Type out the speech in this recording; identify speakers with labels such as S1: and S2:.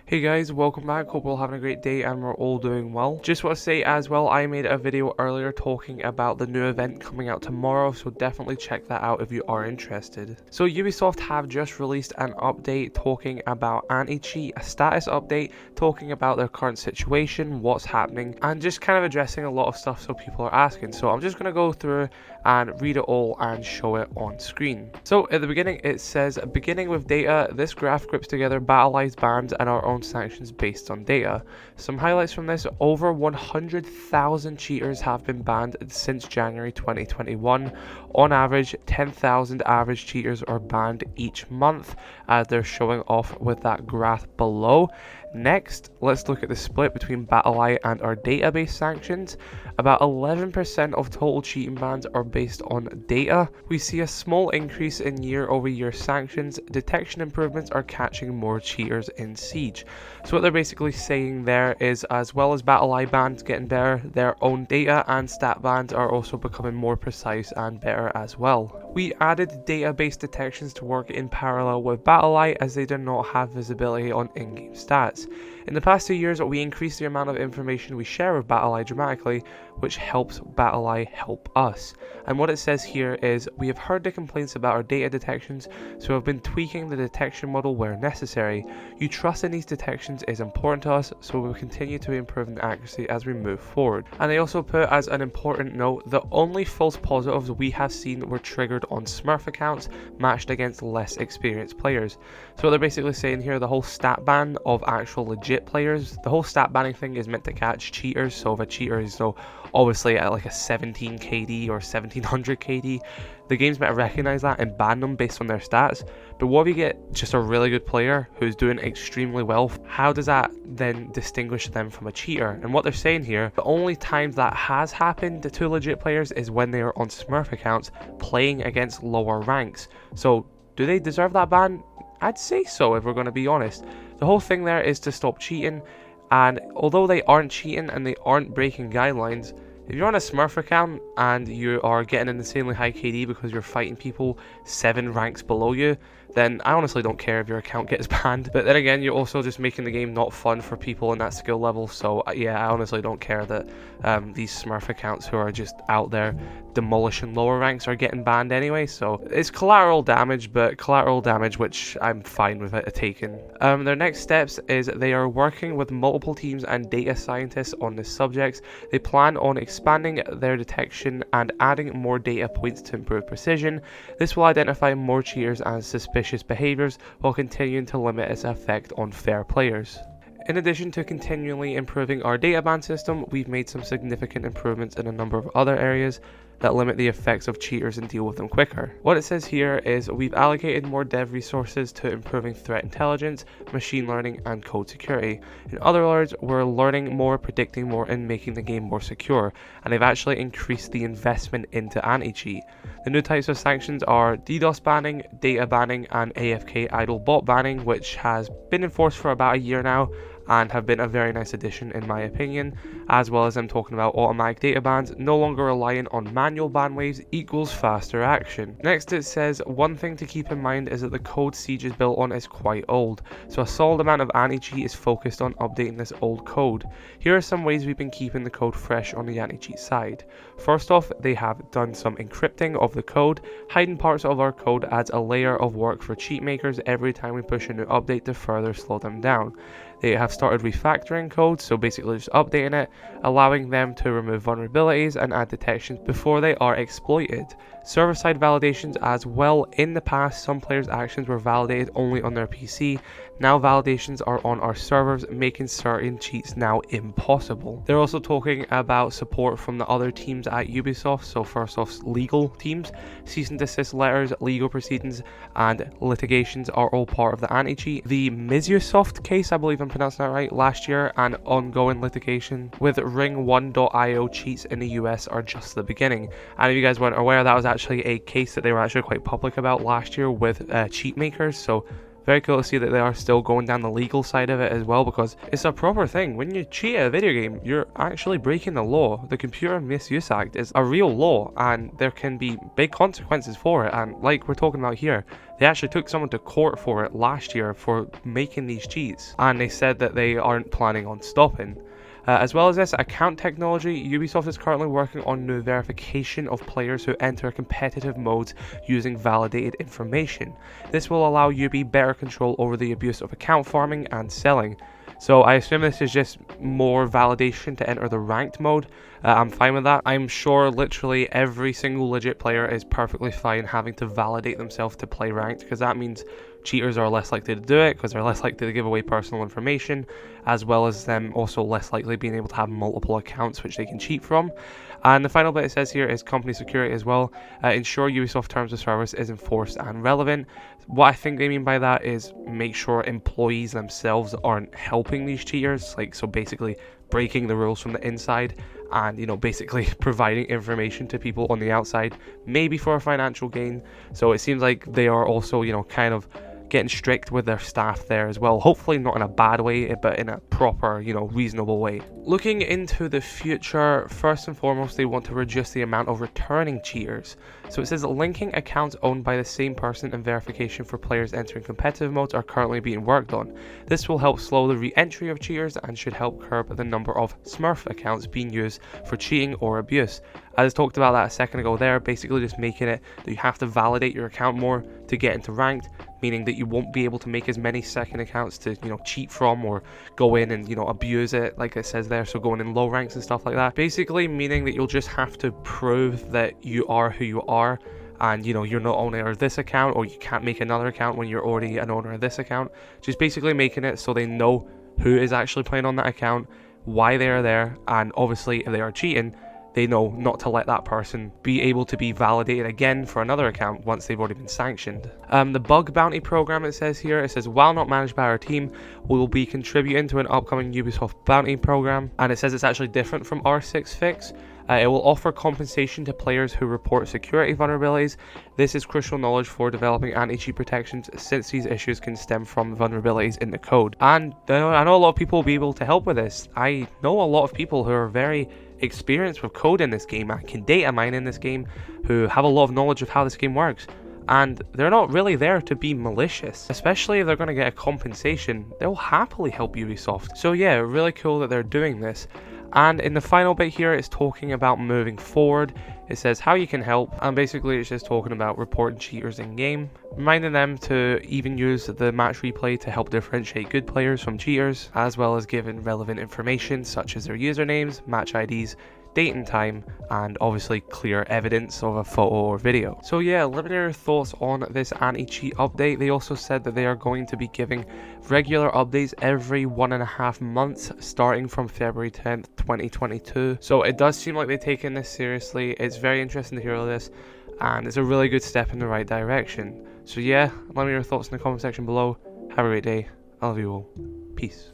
S1: Hey guys, welcome back. Hope we're all having a great day and we're all doing well. Just want to say as well, I made a video earlier talking about the new event coming out tomorrow, so definitely check that out if you are interested. So Ubisoft have just released an update talking about anti-cheat, a status update talking about their current situation, what's happening, and just kind of addressing a lot of stuff so people are asking. So I'm just going to go through and read it all and show it on screen. So at the beginning it says, beginning with data, this graph groups together battle-ized bans and our own sanctions based on data. Some highlights from this: over 100,000 cheaters have been banned since January 2021. On average, 10,000 average cheaters are banned each month, as they're showing off with that graph below. Next, let's look at the split between BattlEye and our database sanctions. About 11% of total cheating bans are based on data. We see a small increase in year-over-year sanctions. Detection improvements are catching more cheaters in Siege. So what they're basically saying there is, as well as BattlEye bans getting better, their own data and stat bans are also becoming more precise and better as well. We added database detections to work in parallel with BattlEye, as they do not have visibility on in-game stats. In the past 2 years, we increased the amount of information we share with BattlEye dramatically, which helps BattlEye help us. And what it says here is, we have heard the complaints about our data detections, so have been tweaking the detection model where necessary. You trust in these detections is important to us, so we will continue to improve in accuracy as we move forward. And they also put as an important note, the only false positives we have seen were triggered on Smurf accounts matched against less experienced players. So what they're basically saying here, the whole stat ban of actual legit players, the whole stat banning thing is meant to catch cheaters. So if a cheater is obviously at like a 17 KD or 1700 KD, the game's meant to recognize that and ban them based on their stats. But what if you get just a really good player who's doing extremely well? How does that then distinguish them from a cheater? And what they're saying here, the only times that has happened to legit players is when they are on Smurf accounts playing against lower ranks. So do they deserve that ban? I'd say so, if we're going to be honest. The whole thing there is to stop cheating, and although they aren't cheating and they aren't breaking guidelines, if you're on a Smurf account and you are getting an insanely high KD because you're fighting people 7 ranks below you, then I honestly don't care if your account gets banned. But then again, you're also just making the game not fun for people in that skill level. So yeah, I honestly don't care that these Smurf accounts who are just out there demolishing lower ranks are getting banned anyway. So it's collateral damage, but collateral damage which I'm fine with it taking. Their next steps is they are working with multiple teams and data scientists on this subject. They plan on expanding their detection and adding more data points to improve precision. This will identify more cheaters and suspicious behaviors while continuing to limit its effect on fair players. In addition to continually improving our data ban system, we've made some significant improvements in a number of other areas that limit the effects of cheaters and deal with them quicker. What it says here is, we've allocated more dev resources to improving threat intelligence, machine learning, and code security. In other words, we're learning more, predicting more, and making the game more secure, and they've actually increased the investment into anti-cheat. The new types of sanctions are DDoS banning, data banning, and AFK idle bot banning, which has been enforced for about a year now, and have been a very nice addition in my opinion, as well as them talking about automatic data bans, no longer relying on manual ban waves equals faster action. Next it says, one thing to keep in mind is that the code Siege is built on is quite old, so a solid amount of anti-cheat is focused on updating this old code. Here are some ways we've been keeping the code fresh on the anti-cheat side. First off, they have done some encrypting of the code. Hiding parts of our code adds a layer of work for cheat makers every time we push a new update to further slow them down. They have started refactoring code, so basically just updating it, allowing them to remove vulnerabilities and add detections before they are exploited. Server-side validations as well. In the past, some players' actions were validated only on their PC. Now validations are on our servers, making certain cheats now impossible. They're also talking about support from the other teams at Ubisoft, so first off, legal teams. Cease and desist letters, legal proceedings, and litigations are all part of the anti-cheat. The Ubisoft case, I believe I'm pronouncing that right, last year, and ongoing litigation with Ring1.io cheats in the US are just the beginning. And if you guys weren't aware, that was actually a case that they were actually quite public about last year with cheat makers, so Very cool to see that they are still going down the legal side of it as well, because it's a proper thing. When you cheat at a video game, you're actually breaking the law. The Computer Misuse Act is a real law, and there can be big consequences for it. And like we're talking about here, they actually took someone to court for it last year for making these cheats, and they said that they aren't planning on stopping. As well as this, account technology, Ubisoft is currently working on new verification of players who enter competitive modes using validated information. This will allow UB better control over the abuse of account farming and selling. So I assume this is just more validation to enter the ranked mode. I'm fine with that. I'm sure literally every single legit player is perfectly fine having to validate themselves to play ranked, because that means cheaters are less likely to do it because they're less likely to give away personal information, as well as them also less likely being able to have multiple accounts which they can cheat from. And the final bit it says here is company security as well. Ensure Ubisoft terms of service is enforced and relevant. What I think they mean by that is make sure employees themselves aren't helping these cheaters, like, so basically breaking the rules from the inside and, you know, basically providing information to people on the outside, maybe for a financial gain. So it seems like they are also, you know, kind of getting strict with their staff there as well. Hopefully not in a bad way, but in a proper, you know, reasonable way. Looking into the future, first and foremost, they want to reduce the amount of returning cheaters. So it says that linking accounts owned by the same person and verification for players entering competitive modes are currently being worked on. This will help slow the re-entry of cheaters and should help curb the number of Smurf accounts being used for cheating or abuse. As I talked about that a second ago there, basically just making it that you have to validate your account more to get into ranked, meaning that you won't be able to make as many second accounts to, you know, cheat from or go in and, you know, abuse it like it says there, so going in low ranks and stuff like that. Basically meaning that you'll just have to prove that you are who you are, and, you know, you're not owner of this account, or you can't make another account when you're already an owner of this account. Just basically making it so they know who is actually playing on that account, why they are there, and obviously if they are cheating, they know not to let that person be able to be validated again for another account once they've already been sanctioned. The bug bounty program, it says here, it says, while not managed by our team, we will be contributing to an upcoming Ubisoft bounty program, and it says it's actually different from R6 Fix. It will offer compensation to players who report security vulnerabilities. This is crucial knowledge for developing anti-cheat protections, since these issues can stem from vulnerabilities in the code. And I know a lot of people will be able to help with this. I know a lot of people who are very experienced with code in this game and can data mine in this game, who have a lot of knowledge of how this game works, and they're not really there to be malicious. Especially if they're going to get a compensation, they'll happily help Ubisoft. So yeah, really cool that they're doing this. And in the final bit here, it's talking about moving forward. It says how you can help, and basically it's just talking about reporting cheaters in game, reminding them to even use the match replay to help differentiate good players from cheaters, as well as giving relevant information such as their usernames, match IDs, date and time, and obviously clear evidence of a photo or video. So yeah, let me know your thoughts on this anti-cheat update. They also said that they are going to be giving regular updates every 1.5 months starting from February 10th, 2022. So it does seem like they're taking this seriously. It's very interesting to hear all this, and it's a really good step in the right direction. So yeah, let me know your thoughts in the comment section below. Have a great day. I love you all. Peace.